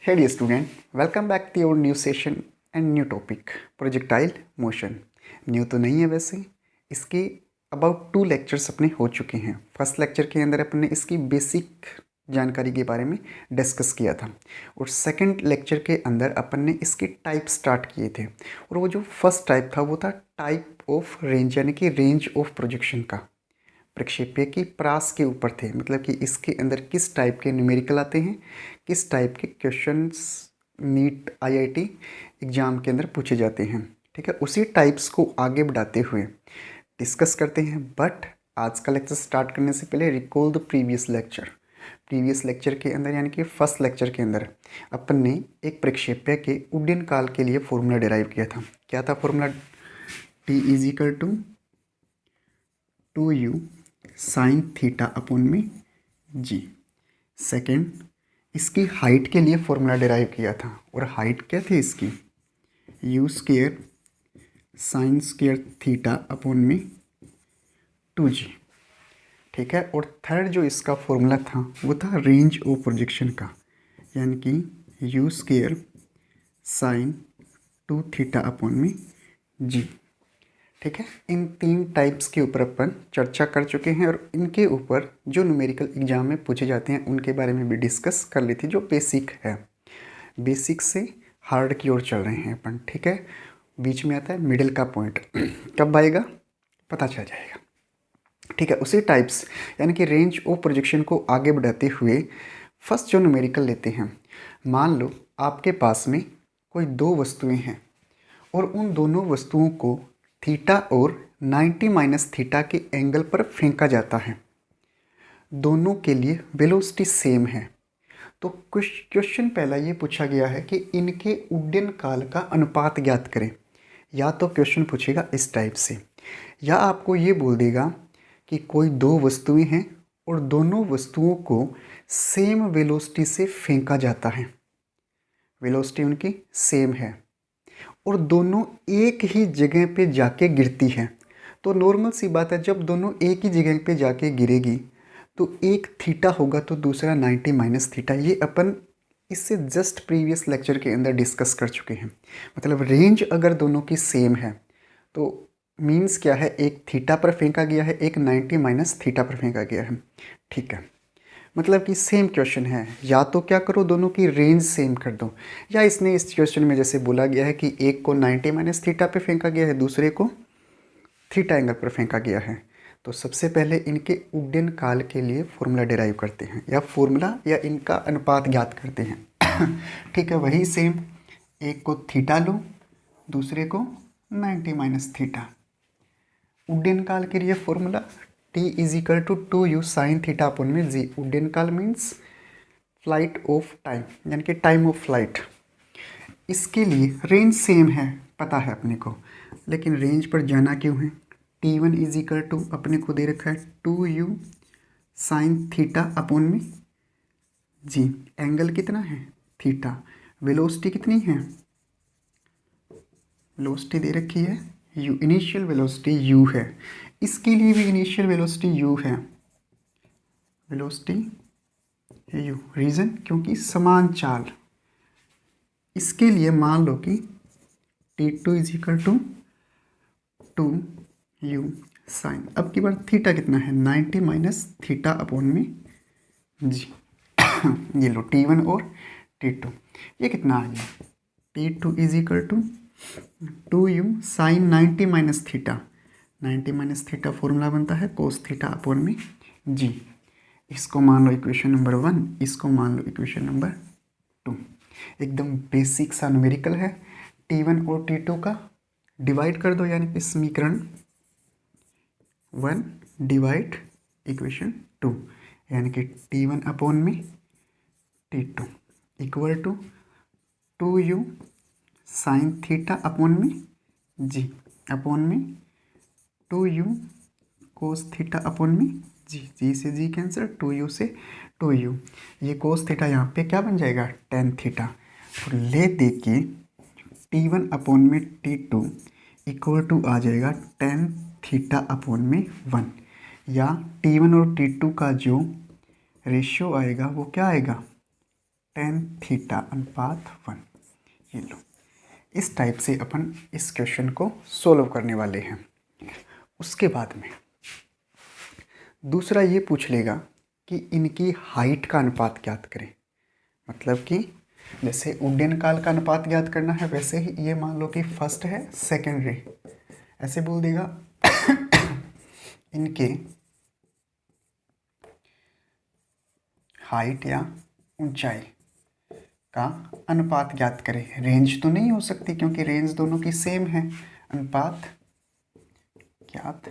Hey dear student, welcome back to our new session and new topic projectile motion। New तो नहीं है वैसे, इसके अबाउट 2 लेक्चर्स अपने हो चुके हैं। फर्स्ट लेक्चर के अंदर अपने इसकी बेसिक जानकारी के बारे में डिस्कस किया था और सेकंड लेक्चर के अंदर अपन ने इसके टाइप स्टार्ट किए थे और वो जो फर्स्ट टाइप था वो था टाइप ऑफ रेंज, यानी कि रेंज ऑफ प्रोजेक्शन का। प्रक्षेप्य की प्रास के ऊपर थे, मतलब कि इसके अंदर किस टाइप के न्यूमेरिकल आते हैं, किस टाइप के क्वेश्चंस नीट आईआईटी एग्ज़ाम के अंदर पूछे जाते हैं। ठीक है, उसी टाइप्स को आगे बढ़ाते हुए डिस्कस करते हैं। बट आज का लेक्चर स्टार्ट करने से पहले recall the previous lecture. Previous lecture के अंदर यानी कि फर्स्ट लेक्चर के अंदर अपन ने एक प्रक्षेप्य के उड्डयन काल के लिए फॉर्मूला डिराइव किया था। क्या था formula? T is equal to 2u sine theta upon में जी। सेकेंड, इसकी हाइट के लिए फॉर्मूला डिराइव किया था और हाइट क्या थी इसकी? u square sine square theta upon में 2g। ठीक है, और थर्ड जो इसका फॉर्मूला था वो था रेंज ऑफ प्रोजेक्शन का, यानी कि u square sine 2 theta upon में g। ठीक है, इन 3 टाइप्स के ऊपर अपन चर्चा कर चुके हैं और इनके ऊपर जो न्यूमेरिकल एग्जाम में पूछे जाते हैं उनके बारे में भी डिस्कस कर ली थी। जो बेसिक है, बेसिक से हार्ड की ओर चल रहे हैं अपन। ठीक है, बीच में आता है मिडिल का पॉइंट, कब आएगा पता चल जाएगा। ठीक है, उसी टाइप्स यानी कि रेंज ऑफ प्रोजेक्शन को आगे बढ़ाते हुए फर्स्ट जो न्यूमेरिकल लेते हैं, मान लो आपके पास में कोई 2 वस्तुएं हैं और उन दोनों वस्तुओं को थीटा और 90 माइनस थीटा के एंगल पर फेंका जाता है। दोनों के लिए वेलोसिटी सेम है। तो कुछ क्वेश्चन पहला ये पूछा गया है कि इनके उड्डयन काल का अनुपात ज्ञात करें। या तो क्वेश्चन पूछेगा इस टाइप से, या आपको ये बोल देगा कि कोई 2 वस्तुएं हैं और दोनों वस्तुओं को सेम वेलोसिटी से फेंका जाता है। वेलोसिटी उनकी सेम है और दोनों एक ही जगह पे जाके गिरती है। तो नॉर्मल सी बात है, जब दोनों एक ही जगह पे जाके गिरेगी तो एक थीटा होगा तो दूसरा 90 माइनस थीटा। ये अपन इससे जस्ट प्रीवियस लेक्चर के अंदर डिस्कस कर चुके हैं। मतलब रेंज अगर दोनों की सेम है तो मीन्स क्या है, एक थीटा पर फेंका गया है, एक 90 माइनस थीटा पर फेंका गया है। ठीक है, मतलब कि सेम क्वेश्चन है, या तो क्या करो दोनों की रेंज सेम कर दो, या इसने इस क्वेश्चन में जैसे बोला गया है कि एक को 90 माइनस थीटा पे फेंका गया है, दूसरे को थीटा एंगल पर फेंका गया है। तो सबसे पहले इनके उड्डयन काल के लिए फॉर्मूला डिराइव करते हैं, या फॉर्मूला या इनका अनुपात ज्ञात करते हैं। ठीक है, वही सेम, एक को थीटा लो, दूसरे को 90 माइनस थीटा। उड्डयन काल के लिए formula T is equal to 2u sine theta upon में जी। उड्डयन काल मीन्स फ्लाइट ऑफ टाइम, यानी कि टाइम ऑफ फ्लाइट। इसके लिए रेंज सेम है, पता है अपने को, लेकिन रेंज पर जाना क्यों है? T1 इज इक्वल टू अपने को दे रखा है 2u साइन थीटा अपॉन में जी। एंगल कितना है? थीटा। वेलोसिटी कितनी है? वेलोसिटी दे रखी है u, इनिशियल वेलोसिटी u है। इसके लिए भी इनिशियल वेलोसिटी u है, वेलोसिटी u। रीज़न क्योंकि समान चाल। इसके लिए मान लो कि T2 is equal to 2u sign, अब की बार थीटा कितना है? 90 माइनस थीटा अपॉन में जी। ये लो T1 और T2, ये कितना आ गया? T2 is equal to 2u sine 90 minus theta. 90 minus theta formula बनता है कोस थीटा अपॉन में जी। इसको मान लो इक्वेशन नंबर 1, इसको मान लो इक्वेशन नंबर 2। एकदम बेसिक सा न्यूमेरिकल है। T1 और T2 का डिवाइड कर दो, यानी कि समीकरण 1 डिवाइड इक्वेशन 2, यानी कि T1 अपॉन में T2 equal to 2u sine theta upon में जी, अपॉन में 2u कोस थीटा अपॉन में जी। जी से जी कैंसर, 2u से 2u। ये कोस थीटा यहाँ पे क्या बन जाएगा? Tan theta. और ले देखिए T1 अपॉन में T2 इक्वल टू आ जाएगा टेन थीटा अपॉन में 1, या T1 और T2 का जो रेशियो आएगा वो क्या आएगा? टेन थीटा अनुपात 1। ये लो, इस टाइप से अपन इस क्वेश्चन को सोल्व करने वाले हैं। उसके बाद में दूसरा ये पूछ लेगा कि इनकी हाइट का अनुपात ज्ञात करें। मतलब कि जैसे उड्डयन काल का अनुपात ज्ञात करना है, वैसे ही ये मान लो कि फर्स्ट है सेकेंडरी, ऐसे बोल देगा इनके हाइट या ऊंचाई का अनुपात ज्ञात करें। रेंज तो नहीं हो सकती क्योंकि रेंज दोनों की सेम है। अनुपात ज्ञात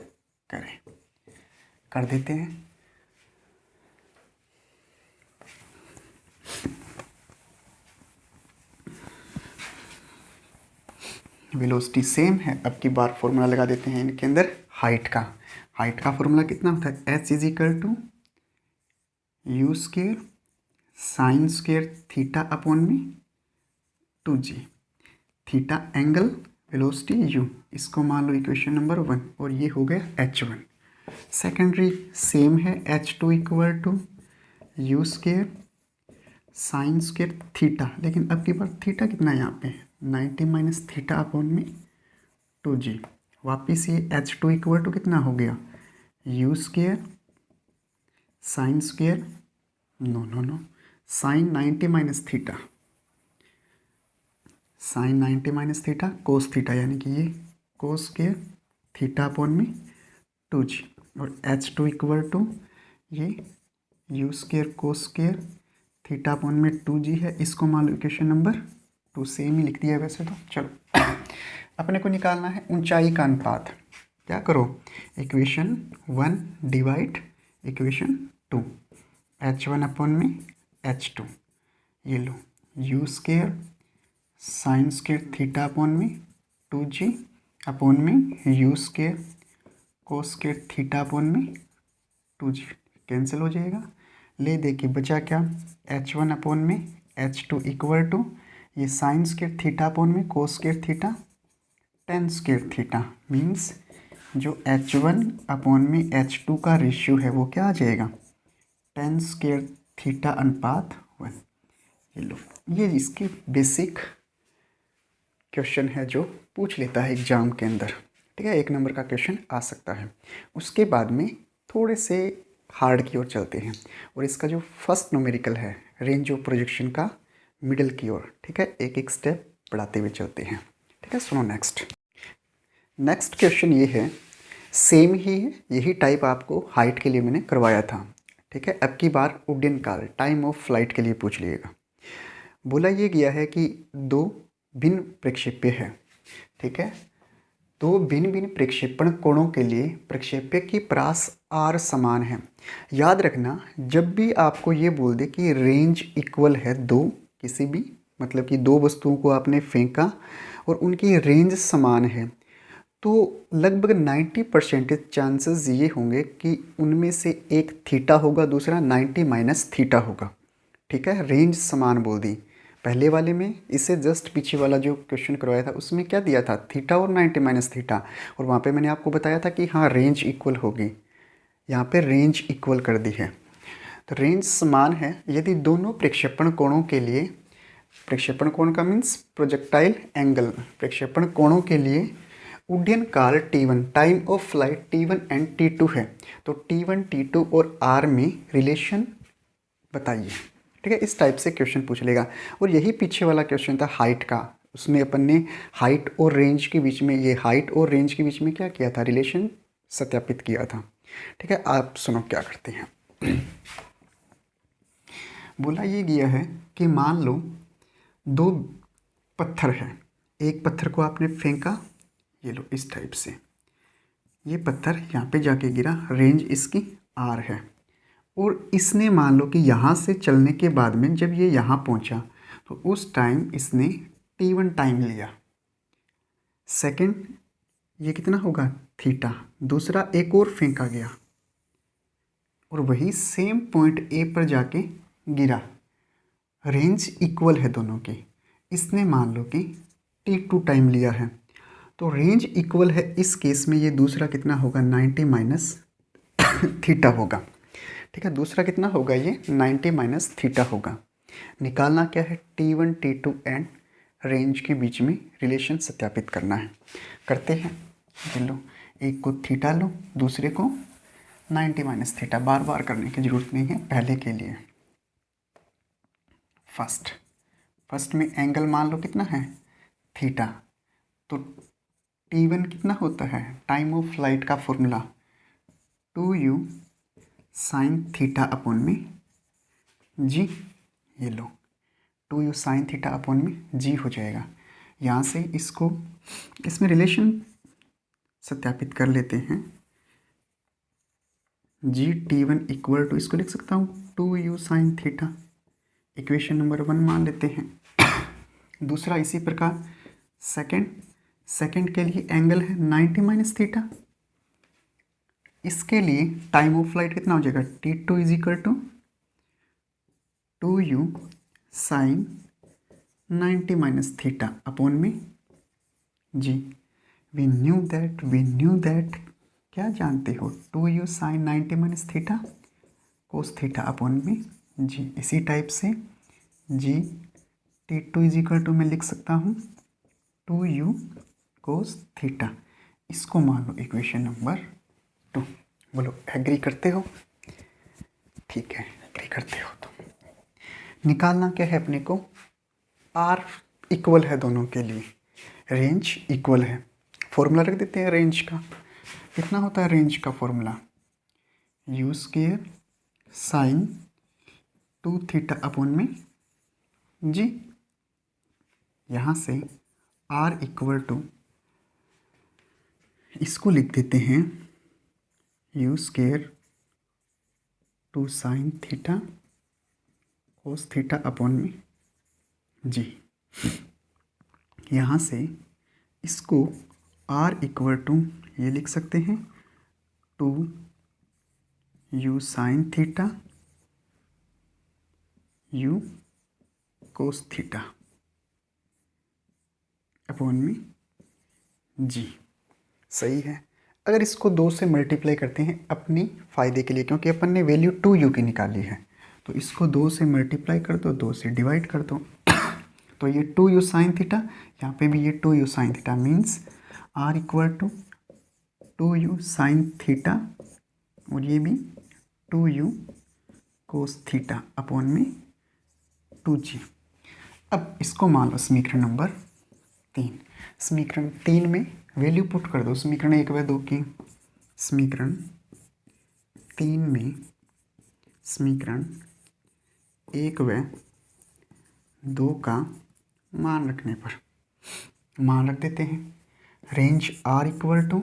करें, कर देते हैं। वेलोसिटी सेम है, अब की बार फॉर्मूला लगा देते हैं इनके अंदर हाइट का। हाइट का फॉर्मूला कितना होता है, h is equal to u square sine square theta upon में 2g। Theta angle, velocity u, इसको मान लो इक्वेशन नंबर 1, और ये हो गया h1। सेकेंडरी सेम है, h2 equal to u square sine square theta, लेकिन अब की बार थीटा कितना है यहाँ पे 90 माइनस थीटा अपॉन में 2g। वापिस ये h2 इक्वल टू कितना हो गया u square sine square no sine 90 minus theta, sine 90 minus theta cos theta, यानी कि ये कोस स्क्वेयर थीटा अपॉन में 2g। और h2 इक्वल टू ये you square cos square theta upon में 2g है। इसको मान लो इक्वेशन नंबर 2, सेम ही लिख दिया है वैसे तो। चलो अपने को निकालना है ऊंचाई का अनुपात। क्या करो, equation 1 divide equation 2, h1 upon में h2। ये लो u square sine square theta upon में 2g अपॉन में u square cos square theta upon में 2g, कैंसिल हो जाएगा। ले देखिए बचा क्या, h1 अपॉन में h2 इक्वल टू ये साइन स्क्वेयर थीटा अपॉन में कोस square theta tan square theta, means जो h1 अपॉन में h2 का रेशियो है वो क्या आ जाएगा, टेन स्क्वेयर थीटा अनुपात 1। ये लो, ये इसकी बेसिक क्वेश्चन है जो पूछ लेता है एग्जाम के अंदर। ठीक है, 1 नंबर का क्वेश्चन आ सकता है। उसके बाद में थोड़े से हार्ड की ओर चलते हैं, और इसका जो फर्स्ट न्यूमेरिकल है रेंज ऑफ प्रोजेक्शन का मिडल की ओर। ठीक है, एक एक स्टेप बढ़ाते हुए चलते हैं। ठीक है, सुनो नेक्स्ट क्वेश्चन ये है, सेम ही है, यही टाइप आपको हाइट के लिए मैंने करवाया था। ठीक है, अब की बार उड्डयन काल टाइम ऑफ फ्लाइट के लिए पूछ लीजिएगा। बोला ये गया है कि 2 भिन्न प्रक्षेप्य है। ठीक है, 2 भिन्न भिन्न प्रक्षेपण कोणों के लिए प्रक्षेप्य की परास r समान है। याद रखना, जब भी आपको ये बोल दे कि रेंज इक्वल है 2, किसी भी मतलब कि 2 वस्तुओं को आपने फेंका और उनकी रेंज समान है, तो लगभग 90% चांसेस ये होंगे कि उनमें से एक थीटा होगा, दूसरा 90 माइनस थीटा होगा। ठीक है, रेंज समान बोल दी। पहले वाले में, इससे जस्ट पीछे वाला जो क्वेश्चन करवाया था उसमें क्या दिया था, थीटा और 90 माइनस थीटा, और वहाँ पे मैंने आपको बताया था कि हाँ रेंज इक्वल होगी। यहाँ पे रेंज इक्वल कर दी है, तो रेंज समान है यदि दोनों प्रक्षेपण कोणों के लिए, प्रक्षेपण कोण का मीन्स प्रोजेक्टाइल एंगल, प्रक्षेपण कोणों के लिए उड्डयन काल t1, time of flight t1 and t2 है, तो t1 t2 और r में रिलेशन बताइए। ठीक है, इस टाइप से क्वेश्चन पूछ लेगा। और यही पीछे वाला क्वेश्चन था हाइट का, उसमें अपन ने हाइट और रेंज के बीच में, ये हाइट और रेंज के बीच में क्या किया था, रिलेशन सत्यापित किया था। ठीक है, आप सुनो क्या करते हैं। बोला ये गया है कि मान लो 2 पत्थर है, एक पत्थर को आपने फेंका, ये लो इस टाइप से, ये पत्थर यहाँ पे जाके गिरा, रेंज इसकी r है, और इसने मान लो कि यहाँ से चलने के बाद में जब ये यहाँ पहुँचा तो उस टाइम इसने t1 टाइम लिया। सेकंड ये कितना होगा थीटा, दूसरा एक और फेंका गया और वही सेम पॉइंट ए पर जाके गिरा, रेंज इक्वल है दोनों की। इसने मान लो कि t2 टाइम लिया है, तो रेंज इक्वल है इस केस में, ये दूसरा कितना होगा 90 माइनस थीटा होगा। ठीक है, दूसरा कितना होगा, ये 90 माइनस थीटा होगा। निकालना क्या है, T1 T2 एंड रेंज के बीच में रिलेशन सत्यापित करना है। करते हैं। ये लो, एक को थीटा लो, दूसरे को 90 माइनस थीटा। बार बार करने की जरूरत नहीं है, पहले के लिए। फर्स्ट में एंगल मान लो कितना है, थीटा। तो T1 कितना होता है, टाइम ऑफ फ्लाइट का formula 2u sine theta upon में जी। ये लो, 2u साइन थीटा अपॉन में जी हो जाएगा। यहाँ से इसको इसमें रिलेशन सत्यापित कर लेते हैं। जी T1 इक्वल टू, इसको लिख सकता हूँ 2u sine theta, equation number 1 मान लेते हैं। दूसरा इसी प्रकार सेकंड के लिए एंगल है 90 माइनस थीटा। इसके लिए टाइम ऑफ फ्लाइट कितना हो जाएगा, T2 is equal to 2u sine 90 minus theta upon में जी। वी न्यू दैट क्या जानते हो, 2u sine 90 minus theta cos theta upon में जी। इसी टाइप से जी T2 इज इक्वल टू मैं लिख सकता हूँ 2u कोस थीटा। इसको मान लो इक्वेशन नंबर 2। बोलो एग्री करते हो? ठीक है, एग्री करते हो तो निकालना क्या है अपने को, आर इक्वल है दोनों के लिए, रेंज इक्वल है। फॉर्मूला रख देते हैं रेंज का। कितना होता है रेंज का formula, you square sine 2 theta upon में जी। यहाँ से आर इक्वल टू, इसको लिख देते हैं you square 2 sine theta cos theta upon में जी। यहाँ से इसको आर इक्वल टू ये लिख सकते हैं 2u साइन थीटा u कोस थीटा अपॉन में जी। सही है। अगर इसको 2 से मल्टीप्लाई करते हैं अपनी फ़ायदे के लिए, क्योंकि अपन ने वैल्यू 2u की निकाली है, तो इसको 2 से मल्टीप्लाई कर दो, 2 से डिवाइड कर दो। तो ये 2u साइन थीटा, यहाँ पे भी ये 2u sine theta, means R equal to 2u sine theta और ये भी 2u कोस थीटा अपॉन में 2g। अब इसको मान लो समीकरण नंबर 3। समीकरण 3 में वैल्यू पुट कर दो, समीकरण 1 व 2 की। समीकरण 3 में समीकरण 1 व 2 का मान रखने पर, मान रख देते हैं range R equal to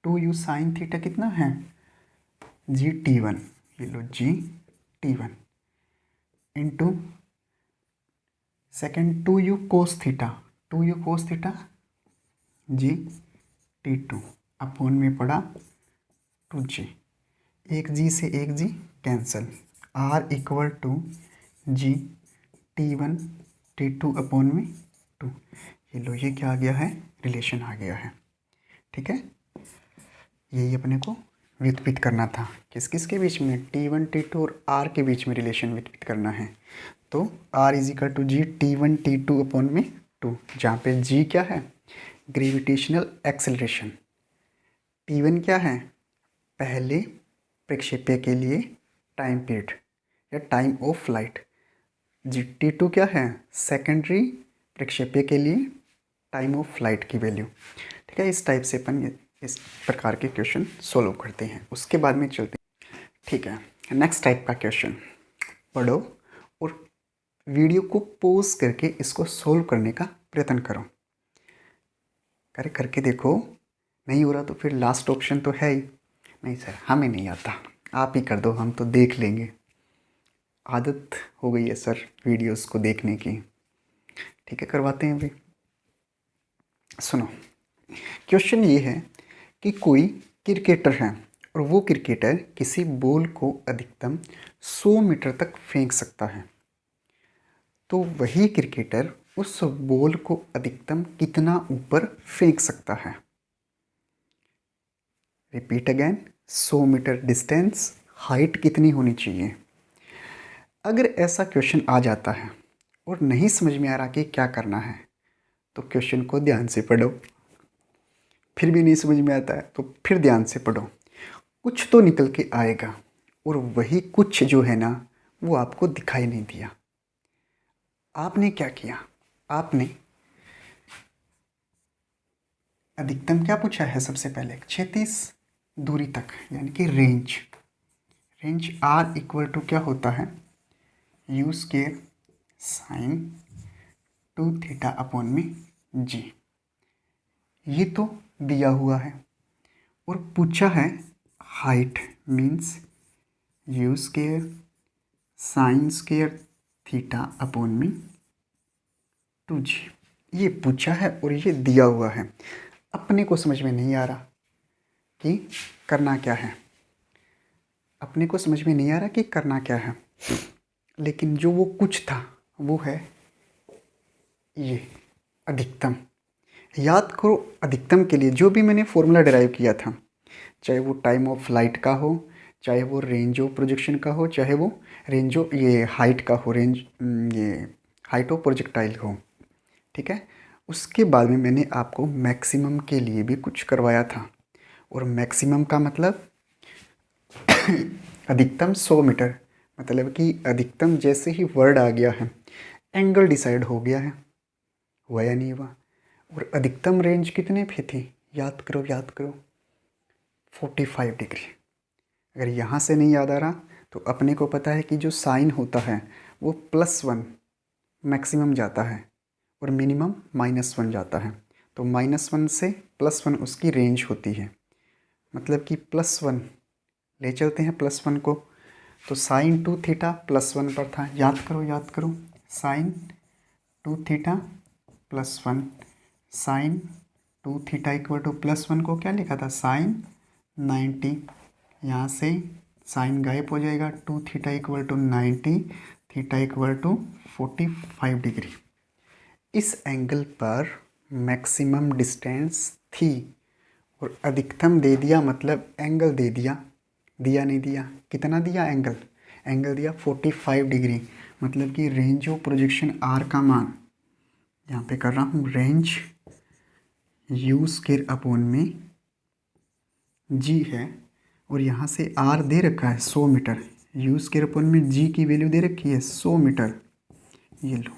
2u sine theta कितना है जी T1, ये लो जी T1 into second 2u cos theta जी T2 अपॉन में पड़ा 2g। एक जी से एक जी cancel, are equal to g T1 T2 upon में 2। ये लो, ये क्या आ गया है, रिलेशन आ गया है। ठीक है, यही अपने को व्युत्पत्त करना था। किस किस के बीच में, T1 T2 और R के बीच में रिलेशन व्युत्पत्त करना है। तो R is equal to g T1 T2 upon में 2, जहाँ पे G क्या है, ग्रेविटेशनल एक्सेलरेशन। T1 क्या है, पहले प्रक्षेप्य के लिए टाइम पीरियड या time of flight. G T2 क्या है, सेकेंडरी प्रक्षेप्य के लिए टाइम ऑफ फ्लाइट की वैल्यू। ठीक है, इस टाइप से अपन इस प्रकार के क्वेश्चन सोल्व करते हैं, उसके बाद में चलते हैं। ठीक है, नेक्स्ट टाइप का क्वेश्चन पढ़ो और वीडियो को पॉज करके इसको सोल्व करने का प्रयत्न करो। करके देखो, नहीं हो रहा तो फिर लास्ट ऑप्शन तो है ही, नहीं सर हमें नहीं आता, आप ही कर दो, हम तो देख लेंगे। आदत हो गई है सर वीडियोस को देखने की। ठीक है, करवाते हैं अभी। सुनो, क्वेश्चन ये है कि कोई क्रिकेटर है और वो क्रिकेटर किसी बॉल को अधिकतम 100 मीटर तक फेंक सकता है, तो वही क्रिकेटर उस बॉल को अधिकतम कितना ऊपर फेंक सकता है। Repeat again, 100 meter distance, height कितनी होनी चाहिए। अगर ऐसा क्वेश्चन आ जाता है और नहीं समझ में आ रहा कि क्या करना है, तो क्वेश्चन को ध्यान से पढ़ो। फिर भी नहीं समझ में आता है तो फिर ध्यान से पढ़ो, कुछ तो निकल के आएगा। और वही कुछ जो है ना, वो आपको दिखाई नहीं दिया। आपने क्या किया, आपने अधिकतम क्या पूछा है सबसे पहले, क्षैतिज दूरी तक, यानी कि range. Range R equal to क्या होता है, u square sine 2 theta upon में जी। ये तो दिया हुआ है। और पूछा है height, means you square sine square theta upon में 2g। ये पूछा है और ये दिया हुआ है। अपने को समझ में नहीं आ रहा कि करना क्या है, अपने को समझ में नहीं आ रहा कि करना क्या है। लेकिन जो वो कुछ था वो है ये अधिकतम। याद करो, अधिकतम के लिए जो भी मैंने फॉर्मूला डिराइव किया था, चाहे वो टाइम ऑफ फ्लाइट का हो, चाहे वो रेंज ऑफ प्रोजेक्शन का हो, चाहे वो रेंज ऑफ ये हाइट का हो, रेंज ये हाइट ऑफ प्रोजेक्टाइल हो, ठीक है। उसके बाद में मैंने आपको मैक्सिमम के लिए भी कुछ करवाया था। और मैक्सिमम का मतलब अधिकतम 100 मीटर, मतलब कि अधिकतम जैसे ही वर्ड आ गया है एंगल डिसाइड हो गया है, हुआ या नहीं हुआ। और अधिकतम रेंज कितने पे थी, याद करो याद करो, 45 डिग्री। अगर यहाँ से नहीं याद आ रहा तो अपने को पता है कि जो साइन होता है वो +1 मैक्सिमम जाता है और मिनिमम -1 जाता है। तो -1 से +1 उसकी रेंज होती है, मतलब कि +1 ले चलते हैं +1 को। तो साइन 2 थीटा +1 पर था, याद करो sine 2 theta +1, sine 2 theta equal to +1 को क्या लिखा था, साइन 90। यहाँ से साइन गायब हो जाएगा, 2 theta equal to 90, theta equal to 45 degree. इस एंगल पर मैक्सिमम डिस्टेंस थी और अधिकतम दे दिया, मतलब एंगल दे दिया, दिया नहीं दिया, कितना दिया एंगल, एंगल दिया 45 डिग्री। मतलब कि रेंज ऑफ प्रोजेक्शन आर का मान यहाँ पे कर रहा हूँ, रेंज यू स्क्वायर अपॉन में जी है, और यहाँ से आर दे रखा है 100 मीटर, यू स्क्वायर अपॉन में जी की वैल्यू दे रखी है 100 मीटर। ये लो,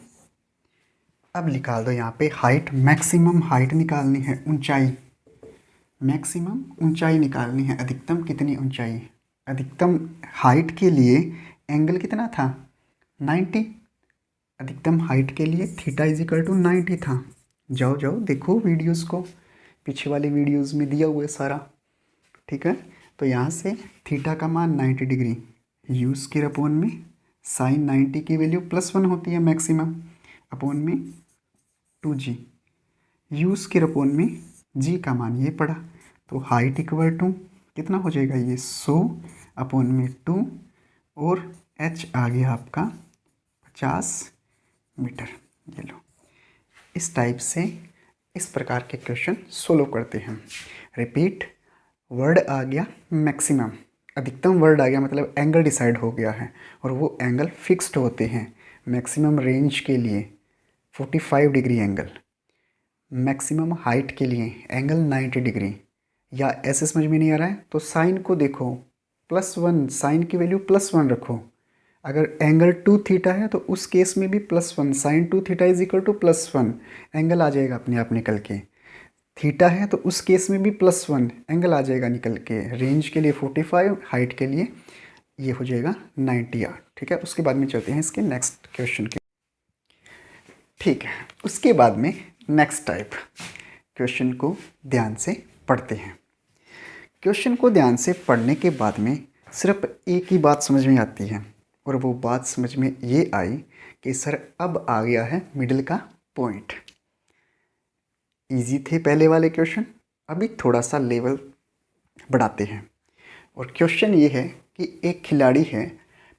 अब निकाल दो यहाँ पे हाइट, मैक्सिमम हाइट निकालनी है, ऊंचाई, मैक्सिमम ऊंचाई निकालनी है। अधिकतम कितनी ऊंचाई, अधिकतम हाइट के लिए एंगल कितना था, 90। अधिकतम हाइट के लिए थीटा इजिकल टू 90 था। जाओ जाओ देखो वीडियोस को, पीछे वाले वीडियोस में दिया हुआ है सारा, ठीक है। तो यहाँ से थीटा का मान 90 डिग्री, यू स्क्वायर अपॉन में साइन 90 की वैल्यू +1 होती है मैक्सिमम, अपॉन में 2g, यू स्क्वायर अपॉन में जी का मान ये पड़ा। तो हाइट इक्वल टू कितना हो जाएगा, ये 100 अपॉन में 2, और h आ गया आपका 50 मीटर। ये लो, इस टाइप से इस प्रकार के क्वेश्चन सोल्व करते हैं। रिपीट, वर्ड आ गया मैक्सिमम, अधिकतम वर्ड आ गया, मतलब एंगल डिसाइड हो गया है और वो एंगल फिक्स्ड होते हैं। मैक्सिमम रेंज के लिए 45 डिग्री एंगल, मैक्सिमम हाइट के लिए एंगल 90 डिग्री। या ऐसे समझ में नहीं आ रहा है तो साइन को देखो, +1, साइन की वैल्यू +1 रखो। अगर एंगल 2 थीटा है तो उस केस में भी +1, sine 2 theta is equal to +1, angle आ जाएगा अपने आप निकल के। थीटा है तो उस केस में भी +1, एंगल आ जाएगा निकल के। रेंज के लिए 45, हाइट के लिए ये हो जाएगा 90 आर, ठीक है। उसके बाद में चलते हैं इसके नेक्स्ट क्वेश्चन के, ठीक है। उसके बाद में नेक्स्ट टाइप क्वेश्चन को ध्यान से पढ़ते हैं। क्वेश्चन को ध्यान से पढ़ने के बाद में सिर्फ एक ही बात समझ में आती है, और वो बात समझ में ये आई कि सर अब आ गया है मिडिल का पॉइंट। इजी थे पहले वाले क्वेश्चन, अभी थोड़ा सा लेवल बढ़ाते हैं। और क्वेश्चन ये है कि एक खिलाड़ी है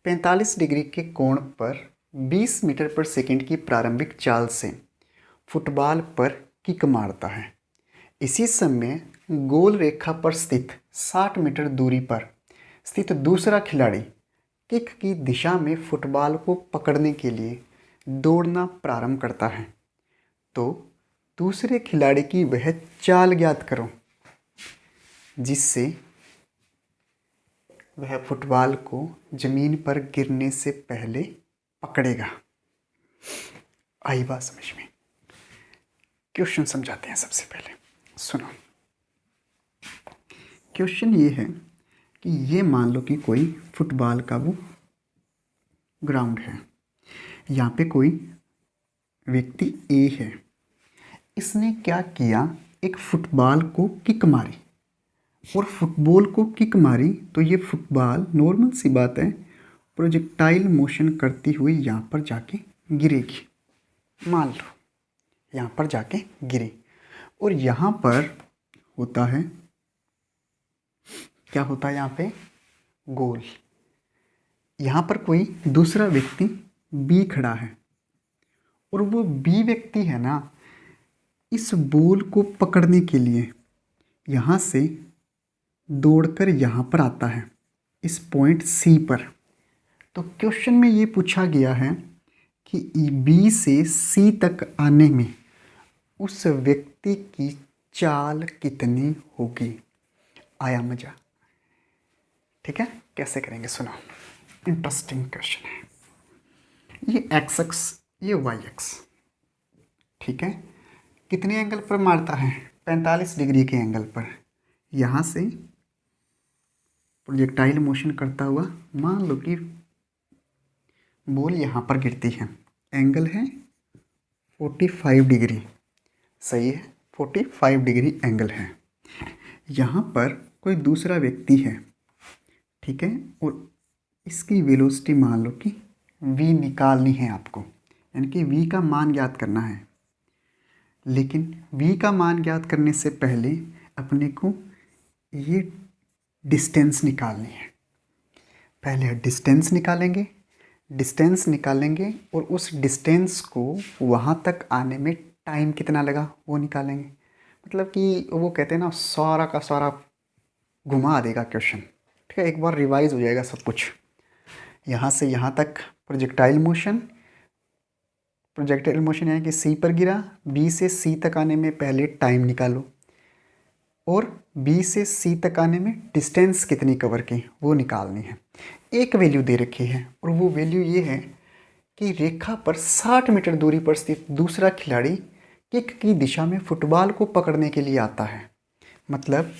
45 डिग्री के कोण पर 20 मीटर पर सेकंड की प्रारंभिक चाल से फुटबॉल पर किक मारता है। इसी समय गोल रेखा पर स्थित 60 मीटर दूरी पर स्थित दूसरा खिलाड़ी किक की दिशा में फुटबॉल को पकड़ने के लिए दौड़ना प्रारंभ करता है तो दूसरे खिलाड़ी की वह चाल ज्ञात करो जिससे वह फुटबॉल को जमीन पर गिरने से पहले पकड़ेगा। आई बात समझ में? क्वेश्चन समझाते हैं। सबसे पहले सुनो, क्वेश्चन ये है कि ये मान लो कि कोई फुटबॉल का वो ग्राउंड है, यहाँ पे कोई व्यक्ति ए है, इसने क्या किया, एक फुटबॉल को किक मारी और फुटबॉल को किक मारी तो ये फुटबॉल नॉर्मल सी बात है प्रोजेक्टाइल मोशन करती हुई यहाँ पर जाके गिरेगी। मान लो यहाँ पर जाके गिरी और यहाँ पर होता है, क्या होता है यहाँ पे, गोल। यहाँ पर कोई दूसरा व्यक्ति बी खड़ा है और वो बी व्यक्ति है ना, इस बॉल को पकड़ने के लिए यहाँ से दौड़कर यहाँ पर आता है इस पॉइंट सी पर। तो क्वेश्चन में ये पूछा गया है कि बी से सी तक आने में उस व्यक्ति की चाल कितनी होगी। आया मजा? ठीक है, कैसे करेंगे सुनो, इंटरेस्टिंग क्वेश्चन है। ये एक्स एक्स, ये वाई एक्स, ठीक है, कितने एंगल पर मारता है, 45 डिग्री के एंगल पर। यहाँ से प्रोजेक्टाइल मोशन करता हुआ मान लो कि बॉल यहाँ पर गिरती है, एंगल है 45 डिग्री, सही है, 45 डिग्री एंगल है। यहाँ पर कोई दूसरा व्यक्ति है, ठीक है, और इसकी वेलोसिटी मान लो कि v निकालनी है आपको, यानी कि v का मान ज्ञात करना है। लेकिन v का मान ज्ञात करने से पहले अपने को ये डिस्टेंस निकालनी है। पहले डिस्टेंस निकालेंगे और उस डिस्टेंस को वहाँ तक आने में टाइम कितना लगा वो निकालेंगे। मतलब कि वो कहते हैं ना, सारा का सारा घुमा देगा क्वेश्चन। ठीक है, एक बार रिवाइज हो जाएगा सब कुछ। यहाँ से यहाँ तक प्रोजेक्टाइल मोशन यानी कि सी पर गिरा, बी से सी तक आने में पहले टाइम निकालो और बी से सी तक आने में डिस्टेंस कितनी कवर की वो निकालनी है। एक वैल्यू दे रखी है और वो वैल्यू ये है कि रेखा पर 60 मीटर दूरी पर स्थित दूसरा खिलाड़ी किक की दिशा में फुटबॉल को पकड़ने के लिए आता है। मतलब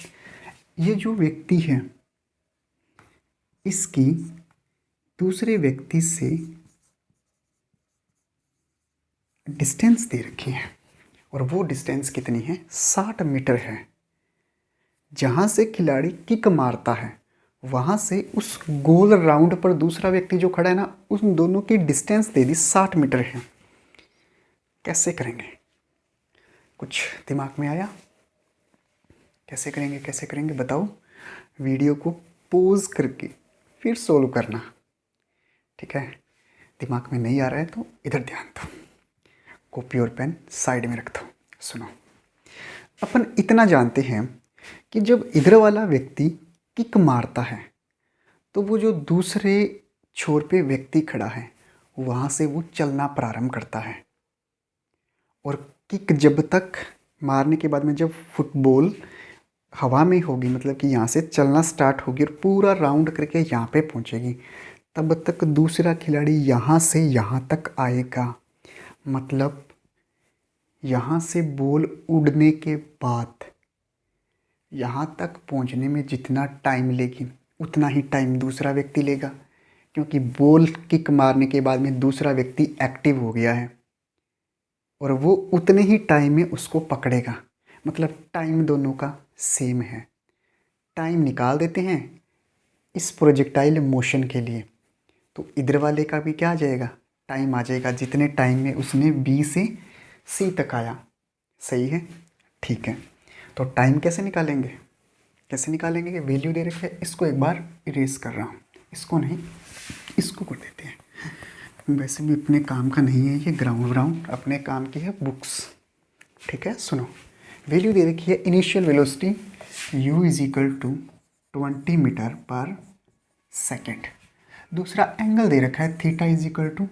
ये जो व्यक्ति है इसकी दूसरे व्यक्ति से डिस्टेंस दे रखी है और वो डिस्टेंस कितनी है, 60 मीटर है। जहाँ से खिलाड़ी किक मारता है वहाँ से उस गोल राउंड पर दूसरा व्यक्ति जो खड़ा है ना, उन दोनों की डिस्टेंस दे दी 60 मीटर है। कैसे करेंगे, कुछ दिमाग में आया? कैसे करेंगे बताओ। वीडियो को पॉज करके फिर सोल्व करना, ठीक है। दिमाग में नहीं आ रहा है तो इधर ध्यान दो, कॉपी और पेन साइड में रख दो। सुनो, अपन इतना जानते हैं कि जब इधर वाला व्यक्ति किक मारता है तो वो जो दूसरे छोर पे व्यक्ति खड़ा है वहाँ से वो चलना प्रारंभ करता है और किक जब तक मारने के बाद में जब फुटबॉल हवा में होगी, मतलब कि यहाँ से चलना स्टार्ट होगी और पूरा राउंड करके यहाँ पे पहुँचेगी, तब तक दूसरा खिलाड़ी यहाँ से यहाँ तक आएगा। मतलब यहाँ से बॉल उड़ने के बाद यहाँ तक पहुँचने में जितना टाइम लेगी उतना ही टाइम दूसरा व्यक्ति लेगा, क्योंकि बॉल किक मारने के बाद में दूसरा व्यक्ति एक्टिव हो गया है और वो उतने ही टाइम में उसको पकड़ेगा। मतलब टाइम दोनों का सेम है। टाइम निकाल देते हैं इस प्रोजेक्टाइल मोशन के लिए, तो इधर वाले का भी क्या आ जाएगा, टाइम आ जाएगा, जितने टाइम में उसने बी से सी तक आया। सही है, ठीक है। तो टाइम कैसे निकालेंगे कि वैल्यू दे रखी है, इसको एक बार इरेज कर रहा हूँ, इसको नहीं, इसको कर देते हैं। वैसे भी अपने काम का नहीं है ये ग्राउंड, अपने काम की है बुक्स। ठीक है, सुनो, वैल्यू दे रखी है initial velocity u is equal to 20 meter पर सेकेंड। दूसरा एंगल दे रखा है theta is equal to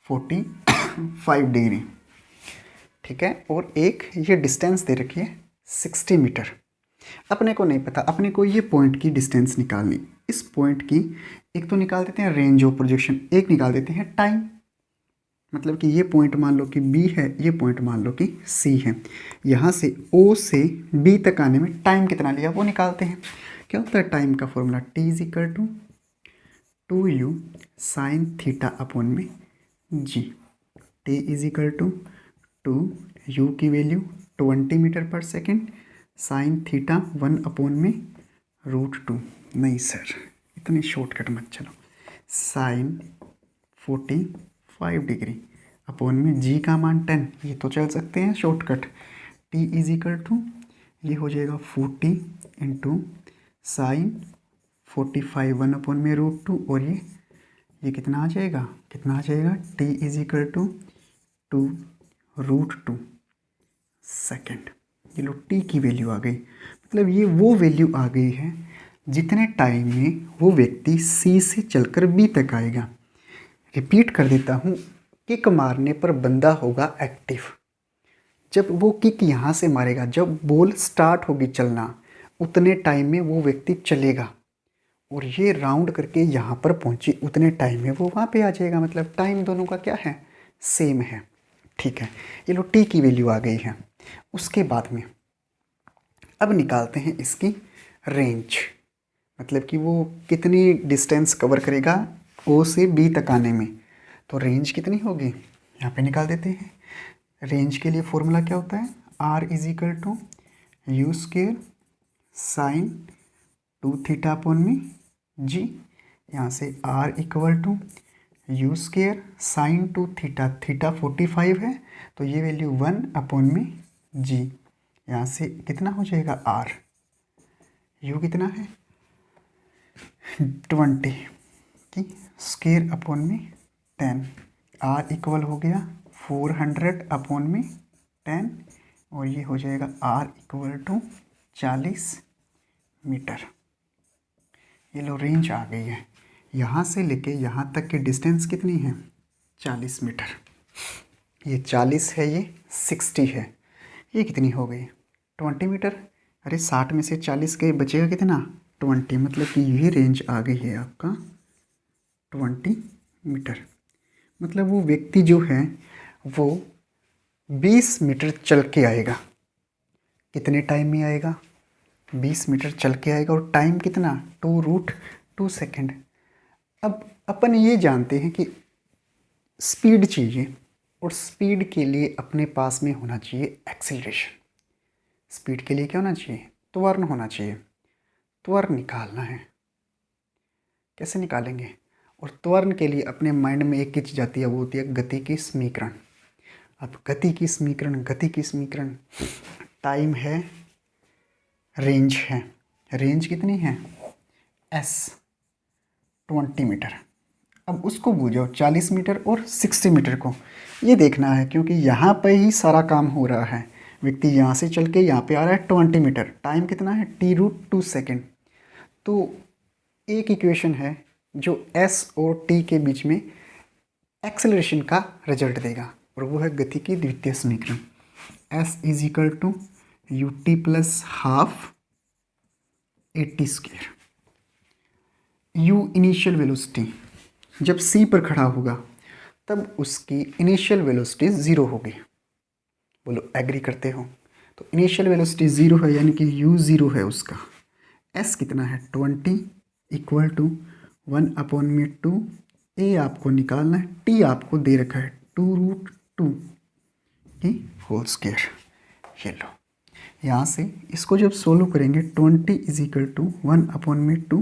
45 degree, ठीक है। और एक ये डिस्टेंस दे रखी है 60 मीटर। अपने को नहीं पता, अपने को ये पॉइंट की डिस्टेंस निकालनी। इस पॉइंट की एक तो निकाल देते हैं रेंज ऑफ प्रोजेक्शन, एक निकाल देते हैं टाइम। मतलब कि ये पॉइंट मान लो कि B है, ये पॉइंट मान लो कि C है। यहाँ से O से B तक आने में टाइम कितना लिया वो निकालते हैं। क्या होता है टाइम का formula, T is equal to 2u sine theta upon में G। T is equal to 2u की वैल्यू 20 मीटर पर सेकेंड, साइन थीटा 1 अपॉन में √2। नहीं सर, इतनी शॉर्टकट मत चलो। साइन 45 डिग्री अपॉन में जी का मान 10, ये तो चल सकते हैं shortcut. T is equal to ये हो जाएगा 40 इंटू साइन 45 1 अपॉन में √2, और ये कितना आ जाएगा, कितना आ जाएगा, T is equal to 2√2 second. ये लो टी की वैल्यू आ गई। मतलब ये वो वैल्यू आ गई है जितने टाइम में वो व्यक्ति सी से चलकर बी तक आएगा। रिपीट कर देता हूँ, किक मारने पर बंदा होगा एक्टिव। जब वो किक यहाँ से मारेगा, जब बॉल स्टार्ट होगी चलना, उतने टाइम में वो व्यक्ति चलेगा, और ये राउंड करके यहाँ पर पहुँची उतने टाइम में वो वहाँ पे आ जाएगा। मतलब टाइम दोनों का क्या है, सेम है, ठीक है। ये लो टी की वैल्यू आ गई है। उसके बाद में अब निकालते हैं इसकी रेंज, मतलब कि वो कितनी डिस्टेंस कवर करेगा ओ से बी तक आने में। तो रेंज कितनी होगी यहाँ पे निकाल देते हैं। रेंज के लिए फॉर्मूला क्या होता है, R is equal to u square sine 2 theta upon में जी। यहाँ से R equal to u square sine 2 theta, theta 45 है तो ये वैल्यू 1 अपॉन में जी। यहाँ से कितना हो जाएगा आर, यू कितना है 20 की स्क्वेयर अपॉन में 10, आर इक्वल हो गया 400 अपॉन में 10, और ये हो जाएगा आर इक्वल टू 40 मीटर। ये लो रेंज आ गई है। यहाँ से लेके यहाँ तक की डिस्टेंस कितनी है 40 मीटर। ये 40 है, ये 60 है, ये कितनी हो गई 20 मीटर। अरे 60 में से 40 के बचेगा कितना 20, मतलब कि ये रेंज आ गई है आपका 20 मीटर। मतलब वो व्यक्ति जो है वो 20 मीटर चल के आएगा। कितने टाइम में आएगा, 20 मीटर चल के आएगा, और टाइम कितना 2√2 सेकेंड। अब अपन ये जानते हैं कि स्पीड चाहिए, और स्पीड के लिए अपने पास में होना चाहिए एक्सीलरेशन। स्पीड के लिए क्या होना चाहिए, त्वरण होना चाहिए। त्वरण निकालना है, कैसे निकालेंगे। और त्वरण के लिए अपने माइंड में एक ही चीज़ आती है, वो होती है गति की समीकरण। अब गति की समीकरण, गति की समीकरण, टाइम है, रेंज है। रेंज कितनी है s 20 मीटर। अब उसको भूल जाओ 40 मीटर और 60 मीटर को, ये देखना है क्योंकि यहाँ पे ही सारा काम हो रहा है। व्यक्ति यहाँ से चल के यहाँ पे आ रहा है 20 मीटर, टाइम कितना है t√2 सेकेंड। तो एक इक्वेशन है जो s और t के बीच में एक्सेलरेशन का रिजल्ट देगा, और वो है गति की द्वितीय समीकरण। s is equal to u T plus half 80 square. u initial velocity, जब c पर खड़ा होगा तब उसकी इनिशियल वेलोसिटी 0 होगी। बोलो एग्री करते हो। तो इनिशियल वेलोसिटी 0 है, यानी कि u 0 है उसका। s कितना है 20 इक्वल टू 1 अपॉन में 2, a आपको निकालना है, t आपको दे रखा है 2√2 की होल स्क्वायर। ये लो, यहाँ से इसको जब सोल्व करेंगे 20 इज इक्वल टू 1 अपॉन में 2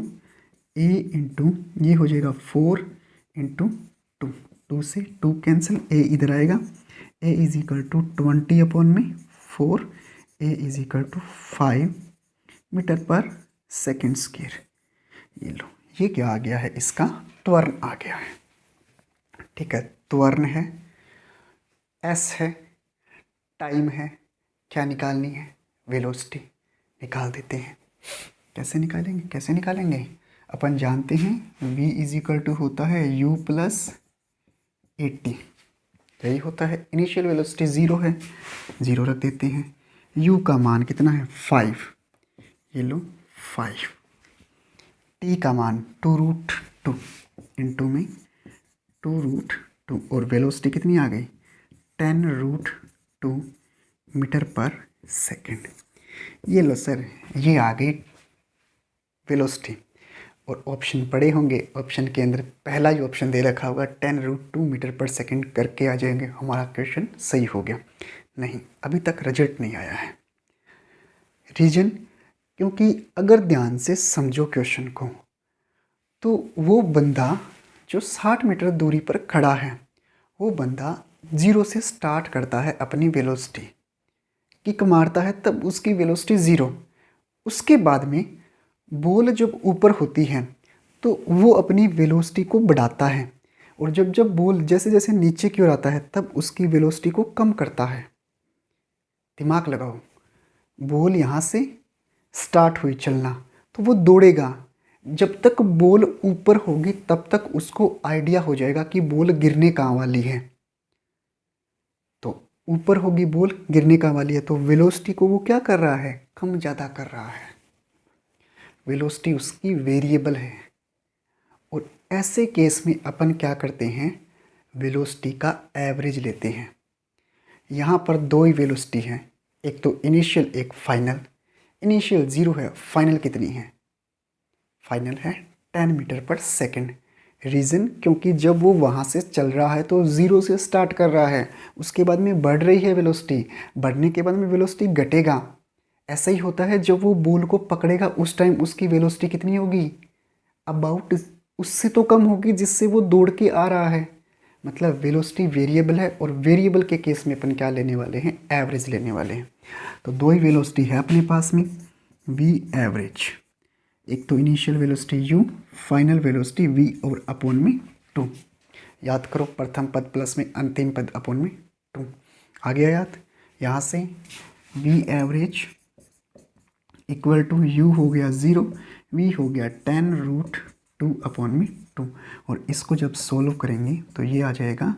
a इंटू ये हो जाएगा 4 इंटू 2, 2 से 2 कैंसिल, a इधर आएगा, a is equal to 20 upon में 4, a is equal to 5 meter पर सेकेंड स्क्वायर। ये लो, ये क्या आ गया है, इसका त्वरण आ गया है, ठीक है। त्वरण है, s है, टाइम है, क्या निकालनी है वेलोसिटी, निकाल देते हैं। कैसे निकालेंगे, कैसे निकालेंगे। अपन जानते हैं v इज इक्वल टू होता है u प्लस 80, यही होता है। इनिशियल वेलोसिटी 0 है, 0 रख देते हैं। u का मान कितना है 5, ये लो 5। t का मान 2√2 इंटू में 2√2 और वेलोसिटी कितनी आ गई 10√2 मीटर पर सेकेंड। ये लो सर, ये आ गई वेलोसिटी। और ऑप्शन पढ़े होंगे, ऑप्शन के अंदर पहला ही ऑप्शन दे रखा होगा 10√2 मीटर पर सेकेंड करके आ जाएंगे, हमारा क्वेश्चन सही हो गया। नहीं, अभी तक रिजल्ट नहीं आया है। रीजन, क्योंकि अगर ध्यान से समझो क्वेश्चन को, तो वो बंदा जो 60 मीटर दूरी पर खड़ा है, वो बंदा 0 से स्टार्ट करता है अपनी वेलोसिटी, किक मारता है तब उसकी वेलोसिटी 0। उसके बाद में बॉल जब ऊपर होती है तो वो अपनी वेलोसिटी को बढ़ाता है, और जब जब बॉल जैसे जैसे नीचे की ओर आता है तब उसकी वेलोसिटी को कम करता है। दिमाग लगाओ, बॉल यहाँ से स्टार्ट हुई चलना तो वो दौड़ेगा, जब तक बॉल ऊपर होगी तब तक उसको आइडिया हो जाएगा कि बॉल गिरने कहाँ वाली है। तो ऊपर होगी बॉल, गिरने कहाँ वाली है, तो वेलोसिटी को वो क्या कर रहा है, कम ज़्यादा कर रहा है। वेलोसिटी उसकी वेरिएबल है। और ऐसे केस में अपन क्या करते हैं, वेलोसिटी का एवरेज लेते हैं। यहाँ पर दो ही वेलोसिटी है, एक तो इनिशियल एक फाइनल। इनिशियल 0 है, फाइनल कितनी है, फाइनल है 10 मीटर पर सेकेंड। रीज़न, क्योंकि जब वो वहाँ से चल रहा है तो 0 से स्टार्ट कर रहा है, उसके बाद में बढ़ रही है वेलोसिटी, बढ़ने के बाद में वेलोसिटी घटेगा। ऐसा ही होता है, जब वो बॉल को पकड़ेगा उस टाइम उसकी वेलोसिटी कितनी होगी, अबाउट उससे तो कम होगी जिससे वो दौड़ के आ रहा है। मतलब वेलोसिटी वेरिएबल है, और वेरिएबल के केस में अपन क्या लेने वाले हैं, एवरेज लेने वाले हैं। तो दो ही वेलोसिटी है अपने पास में, v एवरेज, एक तो initial velocity u, final velocity v और अपोन में 2। याद करो, प्रथम पद प्लस में अंतिम पद अपोन में 2 आ गया याद। यहाँ से v average equal to u हो गया 0, v हो गया 10√2 अपोन में 2, और इसको जब सोल्व करेंगे तो ये आ जाएगा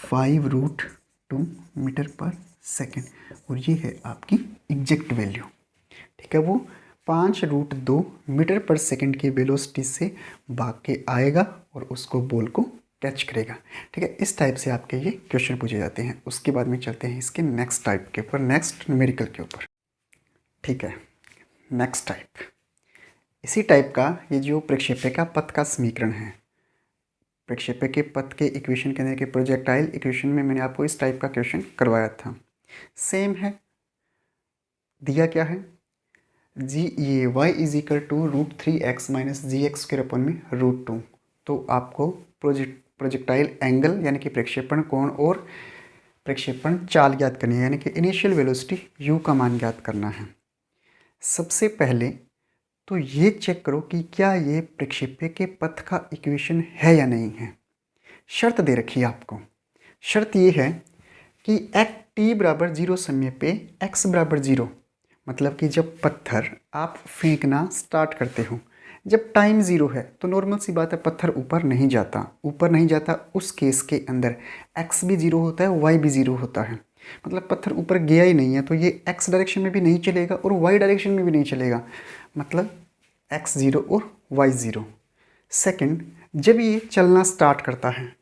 5√2 मीटर पर सेकेंड, और ये है आपकी एग्जैक्ट वैल्यू। ठीक है, वो 5√2 मीटर पर सेकेंड की वेलोसिटी से भाग के आएगा और उसको बॉल को कैच करेगा। ठीक है, इस टाइप से आपके ये क्वेश्चन पूछे जाते हैं। उसके बाद में चलते हैं इसके नेक्स्ट टाइप के ऊपर, नेक्स्ट न्यूमेरिकल के ऊपर। ठीक है, नेक्स्ट टाइप, इसी टाइप का ये जो प्रक्षेप्य का पथ का समीकरण है, प्रक्षेप्य के पथ के इक्वेशन के अंदर के प्रोजेक्टाइल इक्वेशन में मैंने आपको इस टाइप का क्वेश्चन करवाया था। सेम है, दिया क्या है, ये y is equal to √3x minus GX² upon में √2। तो आपको प्रोजेक्टाइल एंगल यानी कि प्रक्षेपण कोण और प्रक्षेपण चाल ज्ञात करनी है, यानी कि इनिशियल वेलोसिटी u का मान ज्ञात करना है। सबसे पहले तो ये चेक करो कि क्या ये प्रक्षेप्य के पथ का इक्वेशन है या नहीं है। शर्त दे रखी है आपको, शर्त ये है कि t बराबर 0 समय पे x बराबर 0, मतलब कि जब पत्थर आप फेंकना स्टार्ट करते हो, जब टाइम 0 है तो नॉर्मल सी बात है पत्थर ऊपर नहीं जाता, ऊपर नहीं जाता। उस केस के अंदर x भी 0 होता है, y भी 0 होता है, मतलब पत्थर ऊपर गया ही नहीं है, तो ये x डायरेक्शन में भी नहीं चलेगा और y डायरेक्शन में भी नहीं चलेगा, मतलब x 0 और y 0। सेकेंड, जब ये चलना स्टार्ट करता है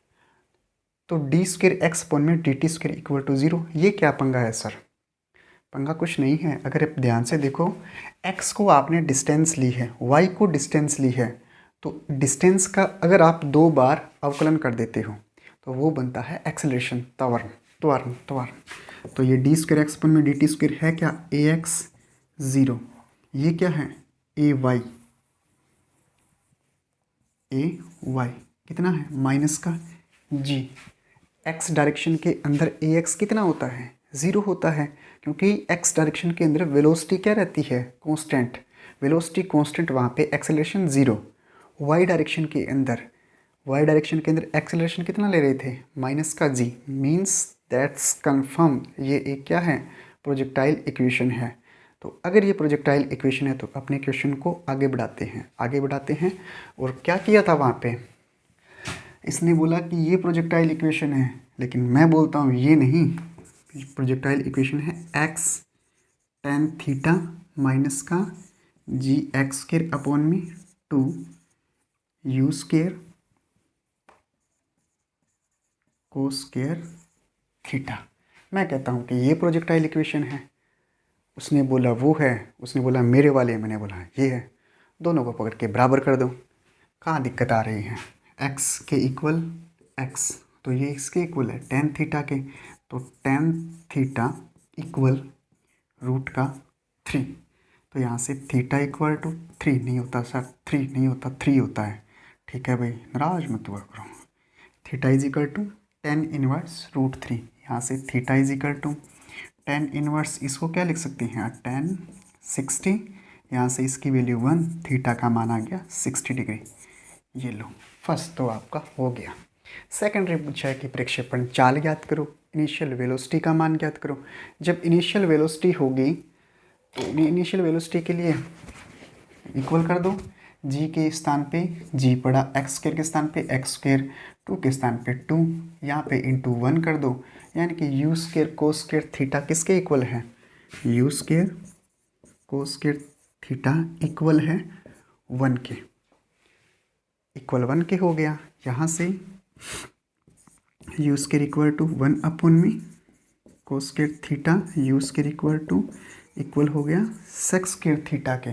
तो d² x अपॉन में dt² इक्वल टू 0। ये क्या पंगा है सर, पंगा कुछ नहीं है। अगर आप ध्यान से देखो, x को आपने डिस्टेंस ली है, y को डिस्टेंस ली है, तो डिस्टेंस का अगर आप 2 बार अवकलन कर देते हो तो वो बनता है एक्सेलरेशन, त्वरण। तो ये d² x अपन में dt² है क्या, ax 0, ये क्या है ay कितना है माइनस का g। x डायरेक्शन के अंदर ax कितना होता है, 0 होता है, क्योंकि x डायरेक्शन के अंदर वेलोसिटी क्या रहती है, कांस्टेंट। वेलोसिटी कांस्टेंट, वहाँ पे एक्सेलरेशन 0। y डायरेक्शन के अंदर एक्सेलरेशन कितना ले रहे थे, माइनस का g। मीन्स दैट्स कन्फर्म, ये एक क्या है, प्रोजेक्टाइल इक्वेशन है। तो अगर ये प्रोजेक्टाइल इक्वेशन है तो अपने क्वेश्चन को आगे बढ़ाते हैं। और क्या किया था वहाँ पे, इसने बोला कि ये प्रोजेक्टाइल इक्वेशन है, लेकिन मैं बोलता हूँ ये नहीं, प्रोजेक्टाइल इक्वेशन है x tan थीटा माइनस का जी एक्स स्क्र अपॉन में 2 यू स्क्र कोस स्क्र थीटा। मैं कहता हूँ कि ये प्रोजेक्टाइल इक्वेशन है, उसने बोला वो है, उसने बोला मेरे वाले, मैंने बोला ये है, दोनों को पकड़ के बराबर कर दो। कहाँ दिक्कत आ रही है, x के इक्वल x, तो ये इसके इक्वल है tan थीटा के, तो tan थीटा इक्वल रूट का 3, तो यहाँ से थीटा इक्वल टू 3 नहीं होता सर, 3 नहीं होता, 3 होता है। ठीक है भाई, नाराज मत हुआ करो। Theta is equal to tan inverse root 3, यहाँ से theta is equal to tan inverse, इसको क्या लिख सकते हैं tan 60, यहाँ से इसकी वैल्यू 1, थीटा का मान आ गया 60 डिग्री। ये लो, फर्स्ट तो आपका हो गया। सेकेंडरी पूछा है कि प्रक्षेपण चाल ज्ञात करो, इनिशियल वेलोसिटी का मान ज्ञात करो। जब इनिशियल वेलोसिटी होगी तो इनिशियल वेलोसिटी के लिए इक्वल कर दो, जी के स्थान पे जी पड़ा, एक्स स्क्र के स्थान पे एक्स स्क्र, 2 के स्थान पे 2, यहाँ पे इंटू 1 कर दो, यानी कि यू स्क्र कोस स्क्र थीटा किसके इक्वल है, यू स्क्र कोस स्क्र थीटा इक्वल है 1 के, इक्वल 1 के हो गया। यहाँ से u square equal to 1 upon में cos square theta, u square equal to equal हो गया सेक स्क्र थीटा के,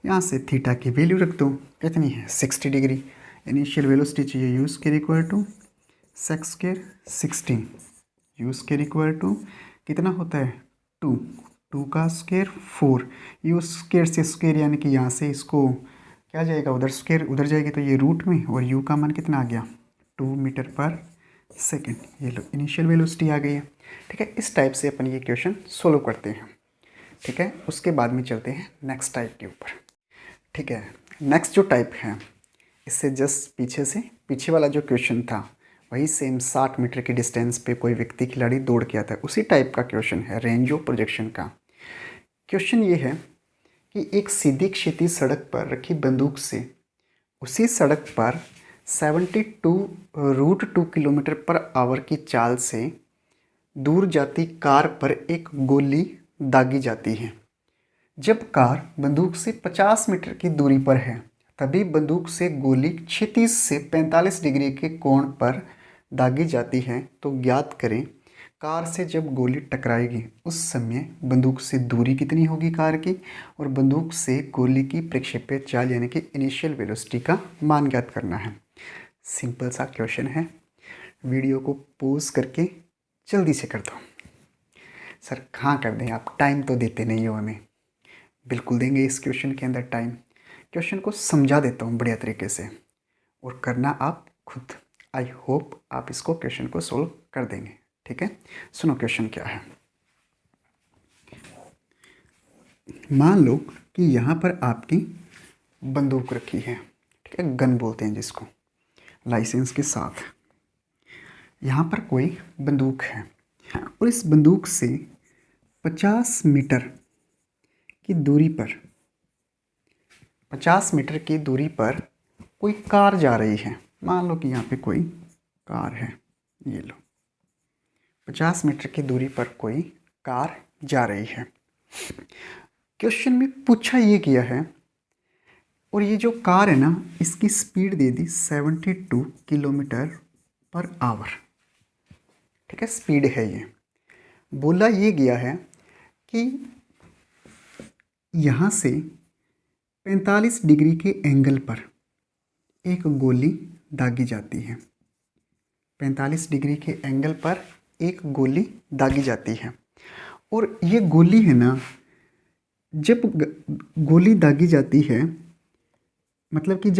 यहाँ से थीटा की वैल्यू रख दो, कितनी है 60 डिग्री। इनिशियल वेलोसिटी चाहिए u square equal to sec square 60, u square equal to कितना होता है 2, 2 का स्क्र 4, यू स्क्र से स्क्र यानी कि यहाँ से इसको क्या जाएगा उधर, स्क्र उधर जाएगी तो ये रूट में, और यू का मान कितना आ गया 2 मीटर पर सेकेंड। ये लो इनिशियल वेलोसिटी आ गई है। ठीक है, इस टाइप से अपन ये क्वेश्चन सोल्व करते हैं। ठीक है, उसके बाद में चलते हैं नेक्स्ट टाइप के ऊपर। ठीक है, नेक्स्ट जो टाइप है, इससे जस्ट पीछे वाला जो क्वेश्चन था वही सेम 60 मीटर की डिस्टेंस पे कोई व्यक्ति खिलाड़ी दौड़ के आता है, उसी टाइप का क्वेश्चन है, रेंज ऑफ प्रोजेक्शन का। क्वेश्चन ये है कि एक सीधी क्षैतिज सड़क पर रखी बंदूक से उसी सड़क पर 72.2 किलोमीटर पर आवर की चाल से दूर जाती कार पर एक गोली दागी जाती है। जब कार बंदूक से 50 मीटर की दूरी पर है, तभी बंदूक से गोली क्षितिज से 45 डिग्री के कोण पर दागी जाती है, तो ज्ञात करें कार से जब गोली टकराएगी उस समय बंदूक से दूरी कितनी होगी कार की, और बंदूक से गोली की प्रक्षेप्य चाल यानी कि इनिशियल वेलोसिटी का मान ज्ञात करना है। सिंपल सा क्वेश्चन है, वीडियो को पॉज करके जल्दी से कर दो। सर कहाँ कर दें, आप टाइम तो देते नहीं हो हमें। बिल्कुल देंगे इस क्वेश्चन के अंदर टाइम, क्वेश्चन को समझा देता हूँ बढ़िया तरीके से, और करना आप खुद। आई होप आप इसको क्वेश्चन को सोल्व कर देंगे। ठीक है, सुनो क्वेश्चन क्या है। मान लो कि यहाँ पर आपकी बंदूक रखी है, ठीक है, गन बोलते हैं जिसको, लाइसेंस के साथ। यहाँ पर कोई बंदूक है और इस बंदूक से 50 मीटर की दूरी पर 50 मीटर की दूरी पर कोई कार जा रही है। मान लो कि यहाँ पे कोई कार है, ये लो 50 मीटर की दूरी पर कोई कार जा रही है। क्वेश्चन में पूछा ये गया है, और ये जो कार है ना इसकी स्पीड दे दी 72 किलोमीटर पर आवर। ठीक है, स्पीड है ये। बोला ये गया है कि यहाँ से 45 डिग्री के एंगल पर एक गोली दागी जाती है। 45 डिग्री के एंगल पर एक गोली दागी जाती है, और ये गोली है ना, जब गोली दागी जाती है, मतलब कि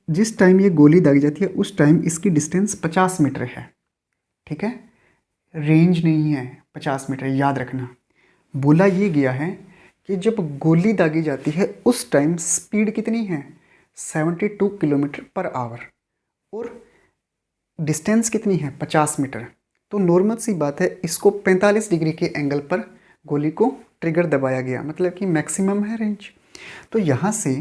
जिस टाइम ये गोली दागी जाती है उस टाइम इसकी डिस्टेंस 50 मीटर है। ठीक है, रेंज नहीं है 50 मीटर, याद रखना। बोला ये गया है कि जब गोली दागी जाती है उस टाइम स्पीड कितनी है 72 किलोमीटर पर आवर, और डिस्टेंस कितनी है 50 मीटर। तो नॉर्मल सी बात है, इसको 45 डिग्री के एंगल पर गोली को ट्रिगर दबाया गया, मतलब कि मैक्सिमम है रेंज। तो यहाँ से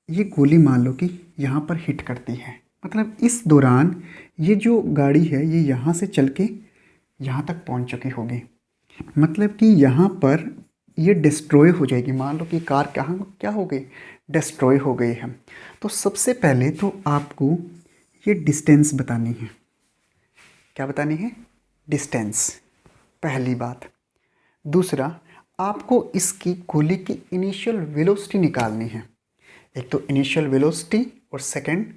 ये गोली मान लो कि यहाँ पर हिट करती है, मतलब इस दौरान ये जो गाड़ी है ये यहाँ से चल के यहाँ तक पहुँच चुकी होगी, मतलब कि यहाँ पर ये डिस्ट्रॉय हो जाएगी। मान लो कि कार कहाँ क्या हो गई, डिस्ट्रॉय हो गई है। तो सबसे पहले तो आपको ये डिस्टेंस बतानी है। क्या बतानी है? डिस्टेंस, पहली बात। दूसरा, आपको इसकी गोली की इनिशियल वेलोसिटी निकालनी है। एक तो इनिशियल वेलोसिटी, और सेकंड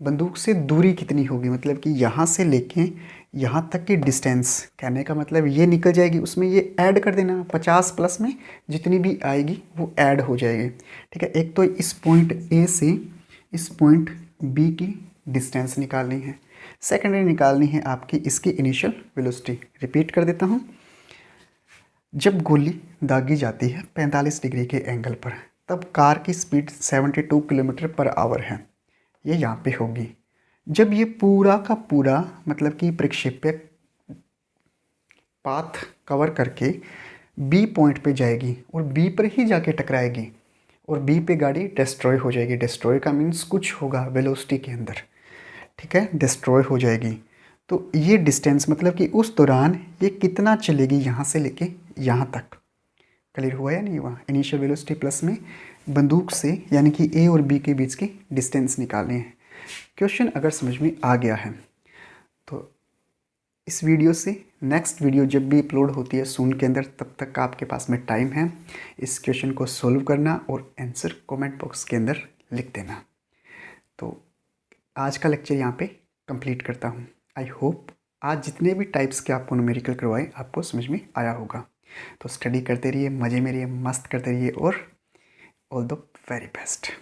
बंदूक से दूरी कितनी होगी, मतलब कि यहाँ से लेके यहाँ तक की डिस्टेंस। कहने का मतलब ये निकल जाएगी, उसमें ये ऐड कर देना, 50 प्लस में जितनी भी आएगी वो ऐड हो जाएगी। ठीक है, एक तो इस पॉइंट ए से इस पॉइंट बी की डिस्टेंस निकालनी है, सेकेंडरी निकालनी है आपकी इसकी इनिशियल वेलोसिटी। रिपीट कर देता हूँ, जब गोली दागी जाती है 45 डिग्री के एंगल पर, तब कार की स्पीड 72 किलोमीटर पर आवर है, ये यहाँ पे होगी। जब ये पूरा का पूरा मतलब कि प्रक्षेप्य पाथ कवर करके बी पॉइंट पे जाएगी और बी पर ही जाके टकराएगी और बी पे गाड़ी डिस्ट्रॉय हो जाएगी। डिस्ट्रॉय का मीन्स कुछ होगा वेलोसिटी के अंदर, ठीक है, डिस्ट्रॉय हो जाएगी। तो ये डिस्टेंस मतलब कि उस दौरान ये कितना चलेगी यहाँ से लेके यहाँ तक। क्लियर हुआ या नहीं हुआ? इनिशियल वेलोसिटी प्लस में बंदूक से यानी कि ए और बी के बीच की डिस्टेंस निकालनी है। क्वेश्चन अगर समझ में आ गया है तो इस वीडियो से नेक्स्ट वीडियो जब भी अपलोड होती है सून के अंदर, तब तक आपके पास में टाइम है इस क्वेश्चन को सोल्व करना और आंसर कमेंट बॉक्स के अंदर लिख देना। तो आज का लेक्चर यहाँ पे कंप्लीट करता हूँ। आई होप आज जितने भी टाइप्स के आपको न्यूमेरिकल करवाए आपको समझ में आया होगा। तो स्टडी करते रहिए, मज़े में रहिए, मस्त करते रहिए और ऑल द वेरी बेस्ट।